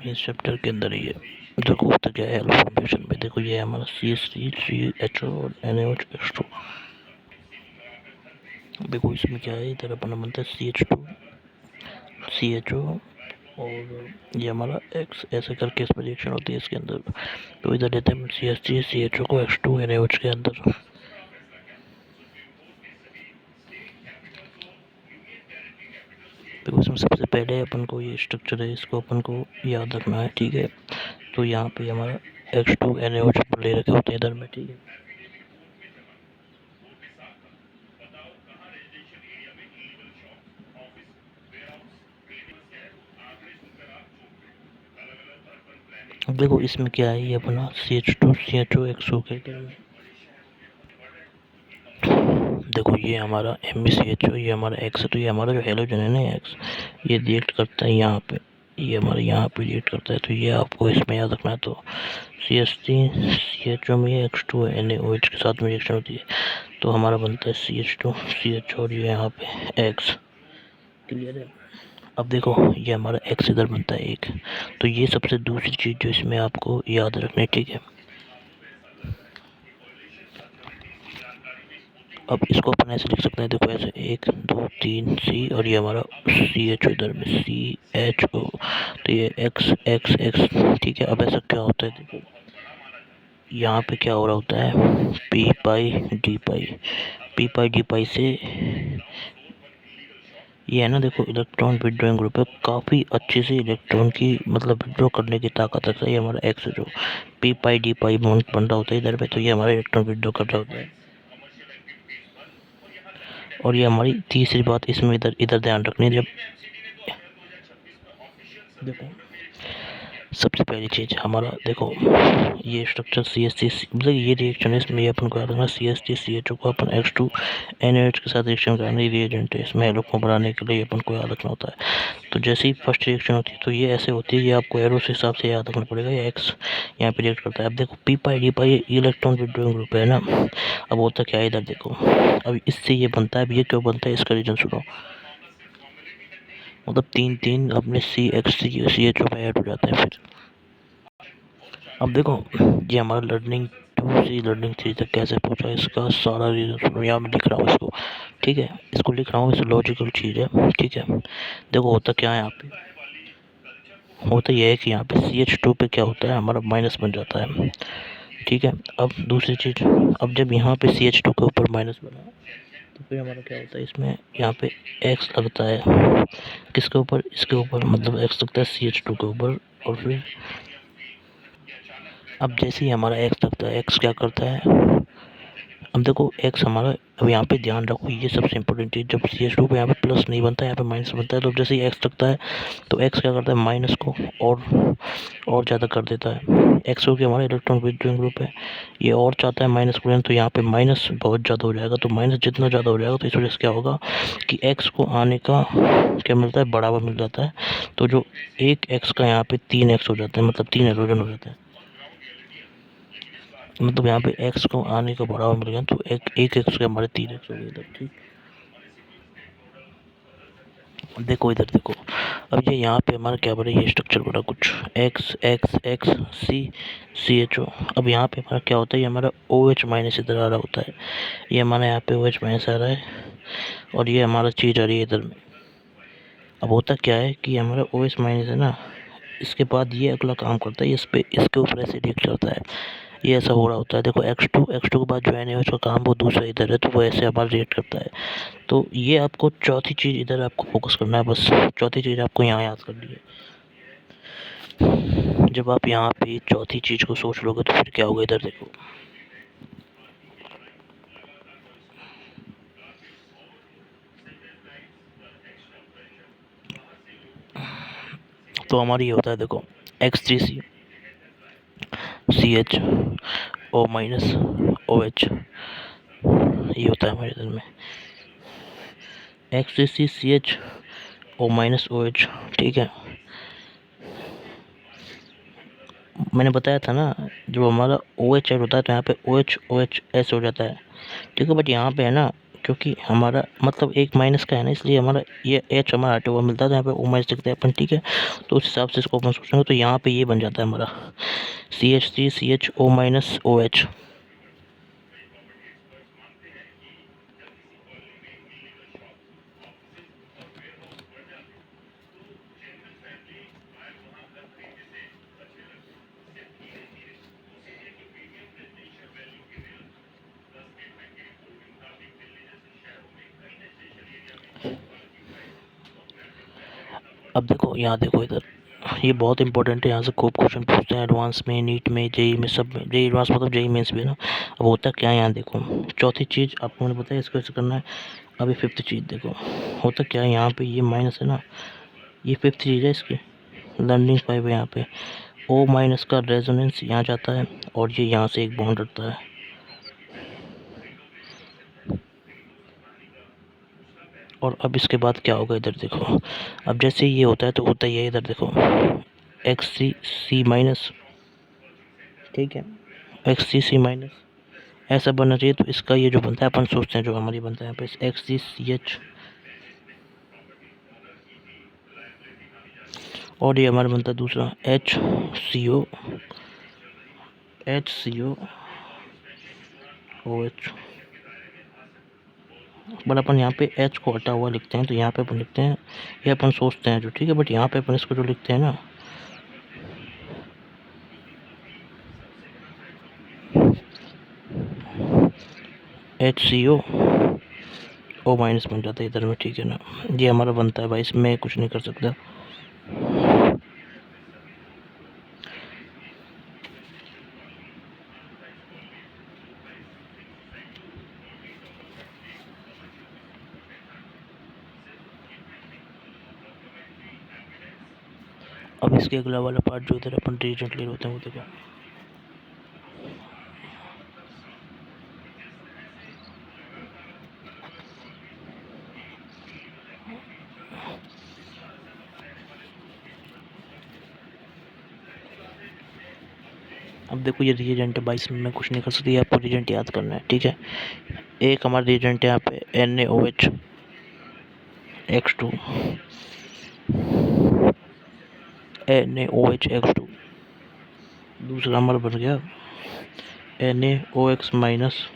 इस चैप्टर के अंदर ये देखो होता क्या है हेलो फॉर्मेशन में। देखो ये हमारा CH3 और NaOH। देखो इसमें क्या है, इधर अपना बनता है CH2 CHO और ये हमारा X, ऐसे करके इसमें रिएक्शन होती है इसके अंदर। तो इधर लेते हैं CH3 CHO को H2 NaOH के अंदर। देखो इसमें सबसे पहले अपन को ये स्ट्रक्चर है, इसको अपन को याद रखना है, ठीक है। तो यहाँ पे हमारा H2 NaOH ले रखे होते हैं इधर में, ठीक है। अब देखो इसमें क्या है, ये अपना CH2 CHO XO के देखो ये हमारा MeCHO, ये हमारा X है। तो ये हमारा जो हेलोजन है ना X, ये रिएक्ट करता है यहाँ पे, ये हमारे यहाँ पे रिएक्ट करता है। तो ये आपको इसमें याद रखना है। तो CH3 CHO में ये X2 NaOH के साथ में रिएक्शन होती है, तो हमारा बनता है CH2 CHO और ये यहाँ पे X। क्लियर है। अब देखो ये हमारा X इधर बनता है एक। तो ये सबसे दूसरी चीज़ जो इसमें आपको याद रखनी है, ठीक है। अब इसको अपन ऐसे लिख सकते हैं, देखो ऐसे 1 2 3 C और ये हमारा CHO इधर में CHO। तो ये X X X, ठीक है। अब ऐसा क्या होता है, देखो यहाँ पे क्या हो रहा होता है, P पाई D पाई से ये है ना, देखो इलेक्ट्रॉन विड्रॉइंग ग्रुप है, काफ़ी अच्छे से इलेक्ट्रॉन की मतलब विड्रॉ करने की ताकत रखता है ये हमारा X, जो P पाई D पाई बन रहा होता है इधर पे। तो ये हमारा इलेक्ट्रॉन विड्रॉ कर रहा होता है। और ये हमारी तीसरी बात इसमें इधर ध्यान रखनी है। जब देखो सबसे पहली चीज़ हमारा, देखो ये स्ट्रक्चर CH3 मतलब ये रिएक्शन है, इसमें अपन को याद रखना CH3 CHO को अपन X2 NaOH के साथ रिएक्शन कराना, रिएजेंट है इसमें हेलो को बनाने के लिए अपन को याद रखना होता है। तो जैसे ही फर्स्ट रिएक्शन होती है तो ये ऐसे होती है, ये आपको एरो से हिसाब से याद रखना पड़ेगा। ये X यहाँ पे रिएक्ट करता है। अब देखो P पाई D pi electron withdrawing group है ना। अब होता क्या है इधर देखो, अब इससे ये बनता है। अब ये क्यों बनता है इसका रीज़न सुनो। मतलब 3 अपने CH3 CHO में ऐड हो जाते हैं फिर। अब देखो ये हमारा लर्निंग 2 से लर्निंग 3 तक कैसे पहुंचा, इसका सारा रीज़न सुनो। यहाँ मैं लिख रहा हूँ इसको, ठीक है। इसको लिख रहा हूँ, इस लॉजिकल चीज़ है, ठीक है। देखो होता क्या है यहाँ पे, होता यह है कि यहाँ पे CH2 पे क्या होता है, हमारा माइनस बन जाता है, ठीक है। अब दूसरी चीज़, अब जब यहाँ पे CH2 के ऊपर माइनस बना तो फिर हमारा क्या होता है, इसमें यहाँ पे X लगता है किसके ऊपर, इसके ऊपर, मतलब X लगता है CH2 के ऊपर। और फिर अब जैसे ही हमारा X लगता है, X क्या करता है, अब देखो X हमारा, अब यहाँ पे ध्यान रखो ये सबसे इम्पोर्टेंट चीज़, जब CH2 पे यहाँ पे प्लस नहीं बनता है, यहाँ पे माइनस बनता है। तो जैसे ही X लगता है तो X क्या करता है, माइनस को और ज़्यादा कर देता है। X क्योंकि हमारा इलेक्ट्रॉन विड्रॉइंग ग्रुप है, ये और चाहता है माइनस को लेना, तो यहाँ पे माइनस बहुत ज़्यादा हो जाएगा। तो माइनस जितना ज़्यादा हो जाएगा तो इस वजह से क्या होगा कि X को आने का क्या मिलता है, बढ़ावा मिल जाता है। तो जो एक X का यहाँ पे 3X हो जाता है, मतलब 3 हाइड्रोजन हो जाते हैं। मतलब यहाँ पे X को आने का बढ़ावा मिल गया, तो एक X के हमारे 3X हो गए इधर, ठीक। देखो इधर देखो, अब ये यहाँ पे हमारा क्या बना, ये स्ट्रक्चर बना कुछ X X X C CHO। अब यहाँ पे हमारा क्या होता है, ये हमारा OH माइनस इधर आ रहा होता है, ये हमारा यहाँ पे OH माइनस आ रहा है और ये हमारा चीज़ आ रही है इधर में। अब होता क्या है कि हमारा OH माइनस है ना, इसके बाद ये अगला काम करता है, इस पे इसके ऊपर ऐसे रिएक्ट करता है, ये ऐसा हो रहा होता है। देखो X2 के बाद जो NaOH का काम वो दूसरा इधर है, तो वो ऐसे हमारा रिएक्ट करता है। तो ये आपको चौथी चीज़ इधर आपको फोकस करना है, बस चौथी चीज़ आपको यहाँ याद करनी है। जब आप यहाँ पे चौथी चीज़ को सोच लोगे तो फिर क्या होगा, इधर देखो। तो हमारी ये होता है, देखो X3C CH O minus OH, ये होता है हमारे इधर में X3C CH O minus OH, ठीक है। मैंने बताया था ना, जब हमारा OH ऐड होता है तो यहाँ पे OH OH S हो जाता है, ठीक है। बट यहाँ पे है ना क्योंकि हमारा मतलब एक माइनस का है ना, इसलिए हमारा ये एच हमारा हटा हुआ मिलता था, यहाँ पे ओ माइनस लिखते हैं अपन, ठीक है। तो उस हिसाब से इसको अपन सोचेंगे तो यहाँ पे ये बन जाता है हमारा CH3 CHO माइनस OH। अब देखो यहाँ देखो इधर, ये बहुत इंपॉर्टेंट है, यहाँ से खूब क्वेश्चन पूछते हैं एडवांस में, नीट में, जेई में, सब में। जेई एडवांस मतलब जेई मेंस भी ना। अब होता क्या है यहाँ देखो, चौथी चीज़ आपको मैंने बताया इसको ऐसे करना है। अभी फिफ्थ चीज़ देखो, होता क्या है यहाँ पे, ये माइनस है ना, ये फिफ्थ चीज़ है इसकी, लर्निंग 5 है यहाँ पे। ओ माइनस का रेजोनेंस यहाँ जाता है और ये यहाँ से एक बॉन्ड रखता है। और अब इसके बाद क्या होगा इधर देखो, अब जैसे ये होता है तो होता ही है इधर देखो, XC माइनस, ठीक है, XC माइनस ऐसा बनना चाहिए। तो इसका ये जो बनता है अपन सोचते हैं, जो हमारी बनता है यहाँ पे XCCH, और ये हमारा बनता है दूसरा HCO OH। बट अपन यहाँ पे H को हटा हुआ लिखते हैं, तो यहाँ पे अपन लिखते हैं, ये अपन सोचते हैं जो, ठीक है। बट यहाँ पे अपन इसको जो लिखते हैं ना, HCO O माइनस बन जाता है इधर में, ठीक है ना। ये हमारा बनता है भाई, इसमें कुछ नहीं कर सकता। अब इसके अगला वाला पार्ट जो इधर अपन रिएजेंट ले होते हैं, वो तो क्या, अब देखो ये रिएजेंट है भाई, इसमें मैं कुछ नहीं कर सकती, आपको रिएजेंट याद करना है, ठीक है। एक हमारा रिएजेंट है यहाँ पे NaOH X2, NaOH X2। दूसरा हमारा बन गया NaOX माइनस,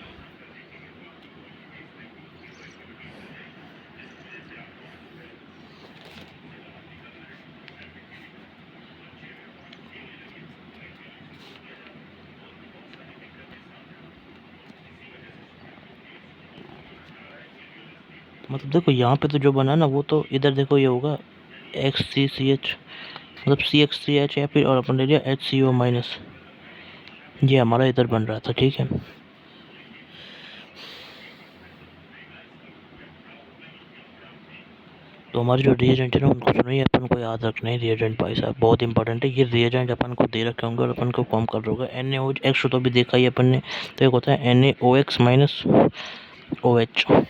मतलब देखो यहाँ पे तो जो बना ना, वो तो इधर देखो ये होगा XCCH, मतलब CH3H है, फिर और अपन ले लिया HCO माइनस, ये हमारा इधर बन रहा था, ठीक है। तो हमारे जो रिएजेंट है ना, उनको सुनो, ये अपन को याद रखना है रिएजेंट भाई साहब, बहुत इंपॉर्टेंट है। ये रिएजेंट अपन को दे रखे होंगे और अपन को फॉर्म कर होगा। NaOH तो भी देखा ही अपन ने, तो एक होता है NaOX माइनस OH।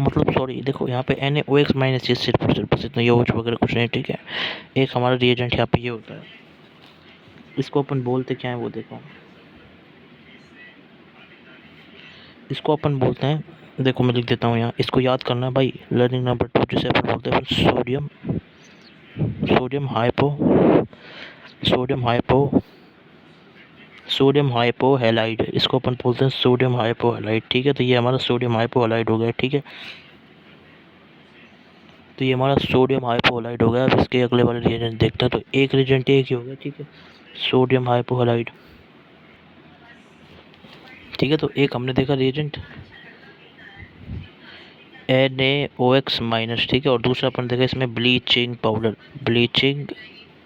मतलब सॉरी देखो, यहाँ पे NaOX माइनस, ये सिर्फ और सिर्फ बस इतना, ये OH वगैरह कुछ नहीं, ठीक है। एक हमारा रिएजेंट यहाँ पे ये होता है, इसको अपन बोलते क्या है वो देखो, इसको अपन बोलते हैं, देखो मैं लिख देता हूँ यहाँ, इसको याद करना है भाई, लर्निंग नंबर 2, जिसे अपन बोलते हैं sodium, sodium hypo sodium hypo sodium hypohalide, इसको अपन बोलते हैं सोडियम हाइपोहैलाइड, ठीक है। तो ये हमारा सोडियम हाइपोहैलाइड हो गया, ठीक है। तो ये हमारा सोडियम हाइपोहैलाइड हो गया। अब इसके अगले वाले रिएजेंट देखते हैं, तो एक रिएजेंट एक ही हो गया, ठीक है, सोडियम हाइपोहैलाइड, ठीक है। तो एक हमने देखा रिएजेंट NaOX माइनस, ठीक है। और दूसरा अपन देखा इसमें ब्लीचिंग पाउडर, ब्लीचिंग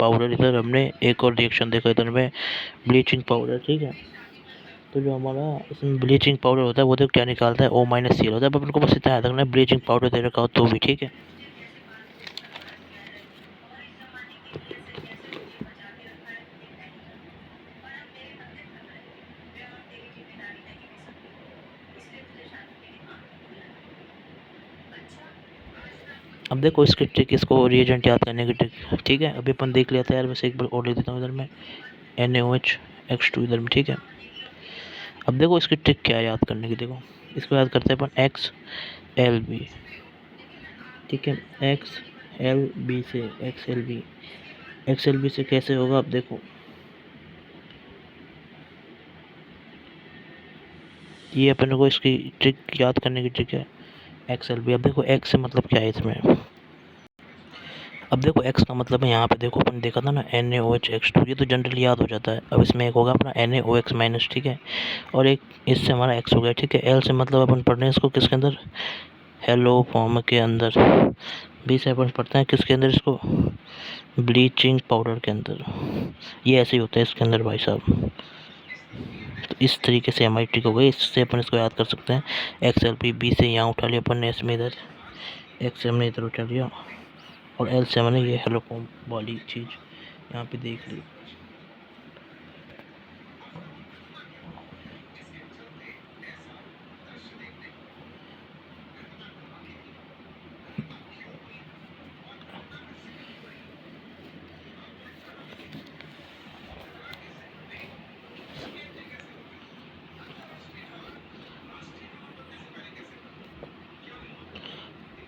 पाउडर, इधर हमने एक और रिएक्शन देखा इधर में ब्लीचिंग पाउडर, ठीक है। तो जो हमारा इसमें ब्लीचिंग पाउडर होता है, वो तो क्या निकालता है, O माइनस Cl होता है। अपन को बस इतना याद रखना है, ब्लीचिंग पाउडर दे रखा हो तो भी, ठीक है। अब देखो इसकी ट्रिक, इसको रिएजेंट याद करने की ट्रिक, ठीक है। अभी अपन देख लिया था यार, वैसे एक बार और लिख देता हूँ इधर में NaOH X2 इधर में, ठीक है। अब देखो इसकी ट्रिक क्या है याद करने की, देखो इसको याद करते हैं अपन XLB, ठीक है। XLB से XLB से कैसे होगा, अब देखो ये अपन को इसकी ट्रिक याद करने की ट्रिक है XLB। अब देखो X से मतलब क्या है इसमें, अब देखो X का मतलब है यहाँ पे देखो अपन देखा था ना NaOH X2, ये तो जनरली याद हो जाता है। अब इसमें एक होगा अपना NaOX माइनस, ठीक है, और एक इससे हमारा X हो गया, ठीक है। L से मतलब अपन पढ़ रहे हैं इसको किसके अंदर, हेलो फॉर्म के अंदर। B से अपन पढ़ते हैं किसके अंदर, इसको ब्लीचिंग पाउडर के अंदर। ये ऐसे ही होता है इसके अंदर भाई साहब। तो इस तरीके से हमारी ट्रिक हो गई, इससे अपन इसको याद कर सकते हैं। XLB, B से यहाँ उठा लिया अपन ने, S में इधर, X से हमने इधर उठा लिया, और L से हमने ये हेलो फॉर्म वाली चीज़ यहाँ पे देख ली।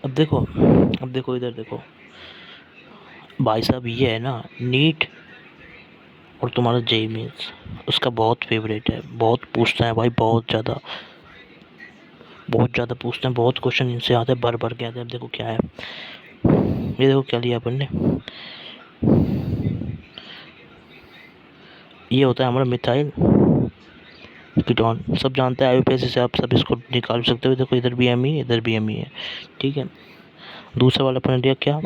अब देखो इधर देखो भाई साहब, ये है ना नीट और तुम्हारा जेई मेंस, उसका बहुत फेवरेट है, बहुत पूछता है भाई, बहुत ज़्यादा पूछते हैं, बहुत क्वेश्चन इनसे आते हैं, भर के आते हैं। अब देखो क्या है, ये देखो क्या लिया अपन ने, ये होता है हमारा मिथाइल कीटोन। सब जानते हैं आईयूपीएसी से, आप सब इसको निकाल सकते हो। देखो इधर भी एम इधर भी एम है, ठीक है। दूसरा वाला अपन ने लिया क्या,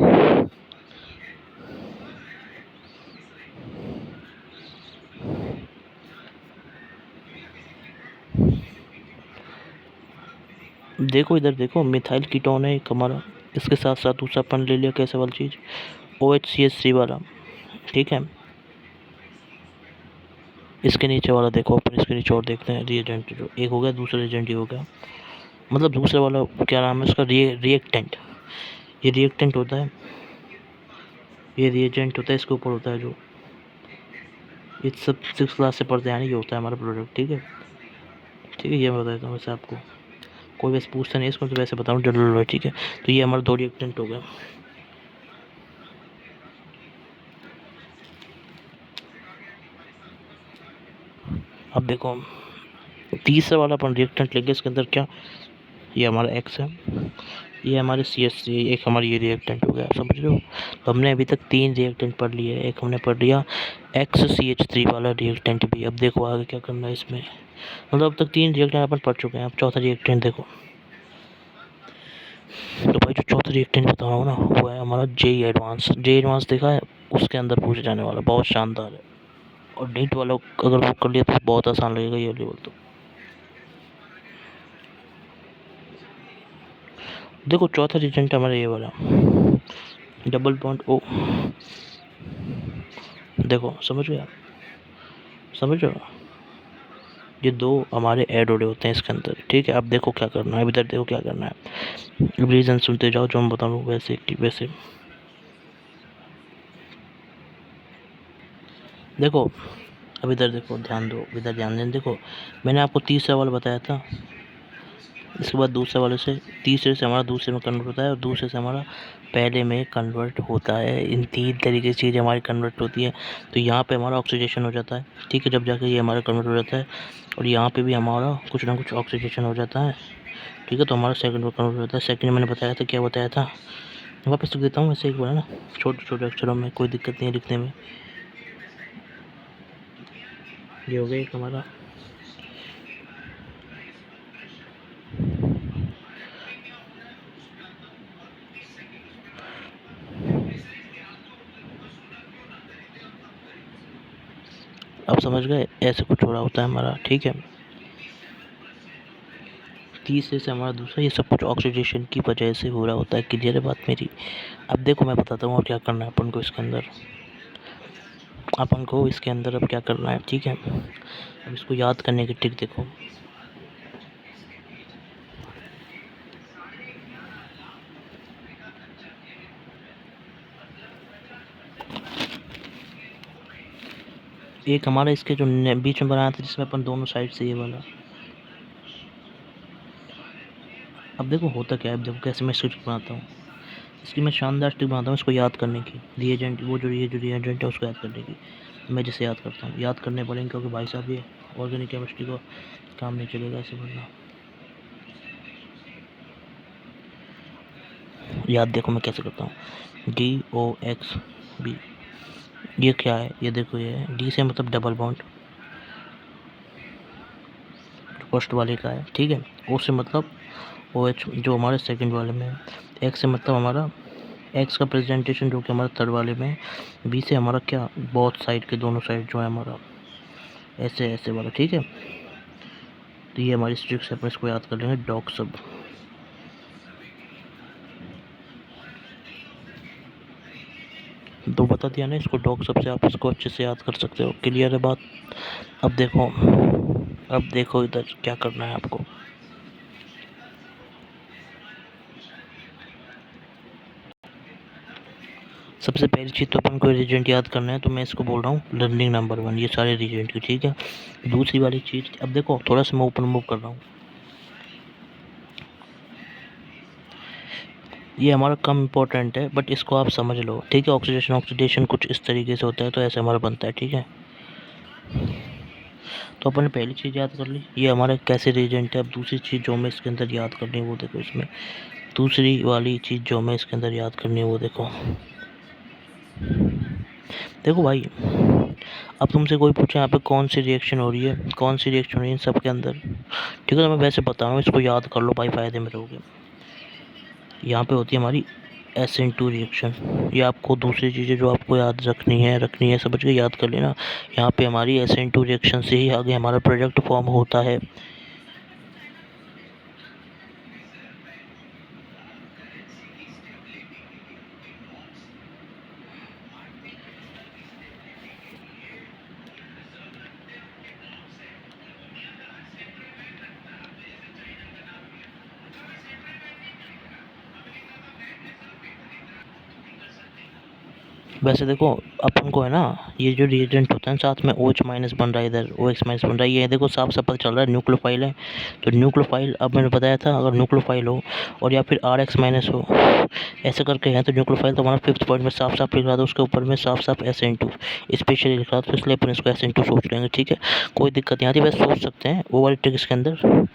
देखो इधर देखो मिथाइल कीटोन है एक हमारा, इसके साथ साथ दूसरा अपन ले लिया कैसे वाली चीज़, OHCH3 वाला, ठीक है। इसके नीचे वाला देखो अपन, इसके नीचे और देखते हैं रिएजेंट, जो एक हो गया, दूसरा रिएजेंट ये हो गया, मतलब दूसरे वाला क्या नाम है उसका, रिएक्टेंट। ये रिएक्टेंट होता है, ये रिएजेंट होता है, इसके ऊपर होता है जो, ये सब 6 क्लास से पढ़ते हैं, ये होता है हमारा प्रोडक्ट, ठीक है। ठीक है, ये मैं बता देता हूँ वैसे आपको, कोई वैसे पूछता नहीं इसको, तो वैसे बताऊँ जनरल, ठीक है। तो ये हमारा 2 रिएक्टेंट हो गया। अब देखो तीसरा वाला अपन रिएक्टेंट लेंगे, इसके अंदर क्या, ये हमारा X है, ये हमारे CH3, एक हमारी ये रिएक्टेंट हो गया, समझ रहे हो। तो हमने अभी तक 3 रिएक्टेंट पढ़ लिए, एक हमने पढ़ लिया XCH3 वाला रिएक्टेंट भी। अब देखो आगे क्या करना है इसमें, मतलब अब तक 3 रिएक्टेंट अपन पढ़ चुके हैं। अब चौथा रिएक्टेंट देखो, तो भाई जो चौथा रिएक्टेंट बता रहा हूँ ना, वो है हमारा जेई एडवांस देखा है, उसके अंदर पूछे जाने वाला, बहुत शानदार है। और नीट वाला अगर वो कर लिया तो बहुत आसान लगेगा ये लेवल। तो देखो चौथा रिएक्टेंट हमारा ये वाला डबल बॉन्ड O, देखो समझ गए आप, समझ रहे हो, ये 2 हमारे ऐड हो रहे होते हैं इसके अंदर, ठीक है। अब देखो क्या करना है, इधर देखो क्या करना है, रीज़न सुनते जाओ जो मैं बता रहा हूँ, वैसे वैसे देखो। अब इधर देखो, ध्यान दो, इधर ध्यान दें, देखो मैंने आपको तीसरा वाला बताया था, इसके बाद दूसरे वाले से, तीसरे से हमारा दूसरे में कन्वर्ट होता है, और दूसरे से हमारा पहले में कन्वर्ट होता है। इन 3 तरीके से चीज़ें हमारी कन्वर्ट होती है। तो यहाँ पे हमारा ऑक्सीडेशन हो जाता है, ठीक है, जब जाकर ये हमारा कन्वर्ट हो जाता है, और यहाँ पे भी हमारा कुछ ना कुछ ऑक्सीडेशन हो जाता है, ठीक है। तो हमारा सेकंड में कन्वर्ट हो जाता है। सेकंड मैंने बताया था, क्या बताया था, वापस लिख देता हूँ वैसे एक बार ना, छोटे छोटे अक्षरों में, कोई दिक्कत नहीं है लिखने में। ये हो गया एक हमारा, आप समझ गए, ऐसे कुछ हो रहा होता है हमारा, ठीक है। तीसरे से हमारा दूसरा, ये सब कुछ ऑक्सीडेशन की वजह से हो रहा होता है, क्लियर है बात मेरी। अब देखो मैं बताता हूँ और क्या करना है अपन को इसके अंदर, अपन को इसके अंदर अब क्या करना है, ठीक है। अब इसको याद करने की ट्रिक देखो, एक हमारा इसके जो बीच में बनाया था जिसमें अपन दोनों साइड से ये वाला। अब देखो होता क्या है, अब देखो कैसे मैं स्क्रिप्ट बनाता हूँ। इसकी मैं शानदार ट्रिक बनाता हूँ इसको याद करने की, रिएजेंट वो जो रिएजेंट है उसको याद करने की। मैं जैसे याद करता हूँ, याद करने पड़ेंगे क्योंकि भाई साहब ये ऑर्गेनिक केमिस्ट्री को काम नहीं चलेगा ऐसे बनना। याद देखो मैं कैसे करता हूँ, DOX B। ये क्या है, ये देखो ये है डी से मतलब डबल बॉन्ड, फर्स्ट वाले का है, ठीक है। ओ से मतलब OH जो हमारे सेकंड वाले में है। एक्स से मतलब हमारा एक्स का प्रेजेंटेशन जो कि हमारा थर्ड वाले में है। बी से हमारा क्या, बोथ साइड के दोनों साइड जो है हमारा ऐसे ऐसे वाला, ठीक है। तो ये हमारी स्ट्रिक्स है, अपन इसको याद कर लेंगे डॉग सब। तो बता दिया ना इसको, डॉग सब से आप इसको अच्छे से याद कर सकते हो। क्लियर है बात। अब देखो इधर क्या करना है आपको। सबसे पहली चीज़ तो अपन को रीजेंट याद करना है, तो मैं इसको बोल रहा हूँ लर्निंग नंबर 1, ये सारे रीजेंट की, ठीक है। दूसरी वाली चीज़, अब देखो थोड़ा सा मैं ऊपर मूव कर रहा हूँ, ये हमारा कम इम्पोर्टेंट है बट इसको आप समझ लो, ठीक है। ऑक्सीडेशन कुछ इस तरीके से होता है, तो ऐसे हमारा बनता है, ठीक है। तो अपन ने पहली चीज़ याद कर ली, ये हमारा कैसे रीजेंट है। अब दूसरी चीज़ जो हमें इसके अंदर याद करनी है वो देखो, इसमें दूसरी वाली चीज़ जो हमें इसके अंदर याद करनी है वो देखो। देखो भाई, अब तुमसे कोई पूछे यहाँ पे कौन सी रिएक्शन हो रही है, कौन सी रिएक्शन हो रही है इन सब के अंदर, ठीक है। तो मैं वैसे बता रहा हूँ, इसको याद कर लो भाई, फ़ायदे में रहोगे। यहाँ पे होती है हमारी SN2 रिएक्शन। ये आपको दूसरी चीज़ें जो आपको याद रखनी है समझ के याद कर लेना। यहाँ पे हमारी SN2 रिएक्शन से ही आगे हमारा प्रोडक्ट फॉर्म होता है। वैसे देखो अपन को है ना, ये जो रिएजेंट होता है साथ में OH माइनस बन रहा है, इधर OX माइनस बन रहा है, ये देखो साफ साफ पता चल रहा है न्यूक्लियोफाइल है। तो न्यूक्लियोफाइल अब मैंने बताया था, अगर न्यूक्लियोफाइल हो और या फिर RX माइनस हो, ऐसे करके हैं तो न्यूक्लियोफाइल। तो हमारा 5th पॉइंट में साफ साफ लिख रहा था, उसके ऊपर में साफ साफ SN2 स्पेशली लिख रहा था, तो इसलिए अपन इसको SN2 सोच लेंगे, ठीक है। कोई दिक्कत नहीं आती, बस सोच सकते हैं। वो वाली ट्रिक इसके अंदर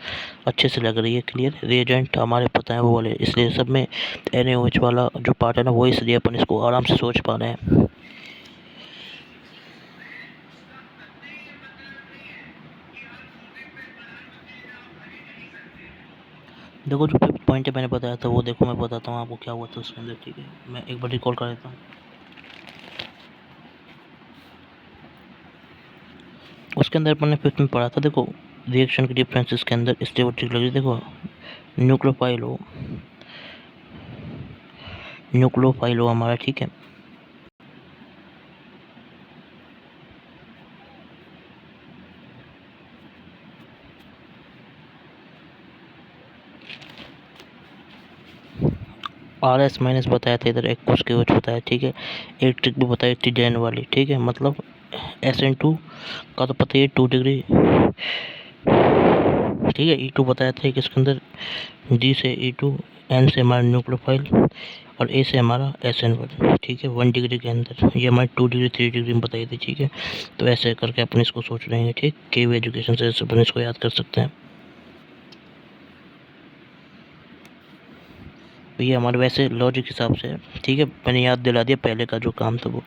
अच्छे से लग रही है, क्लियर। रिएजेंट हमारे पता है वो वाले, इसलिए सब में NaOH वाला जो पार्ट है ना वो, इसलिए अपन इसको आराम से सोच पा रहे हैं। देखो जो 5th पॉइंट है मैंने बताया था वो देखो, मैं बताता हूँ आपको क्या हुआ था उसके अंदर, ठीक है। मैं एक बार रिकॉल कर देता हूँ। उसके अंदर अपन ने 5th में पढ़ा था, देखो रिएक्शन के डिफरेंसेस के अंदर स्टेबल ट्रिक लगी। देखो न्यूक्लियोफाइल हो हमारा, ठीक है। RS माइनस बताया था इधर, एक कुछ के कुछ बताया, ठीक है। एक ट्रिक भी बताई थी डेन वाली, ठीक है। मतलब SN2 का तो पता ही 2 डिग्री, ठीक है। E2 बताया था कि इसके अंदर D से E2, N से हमारा न्यूक्लियोफाइल और A से हमारा SN1, ठीक है। 1 डिग्री के अंदर ये हमारी 2 डिग्री 3 डिग्री में बताई थी, ठीक है। तो ऐसे करके अपन इसको सोच रहे हैं, ठीक। KU एजुकेशन से अपन इसको याद कर सकते हैं। तो ये हमारे वैसे लॉजिक हिसाब से है, ठीक है। मैंने याद दिला दिया पहले का जो काम था वो।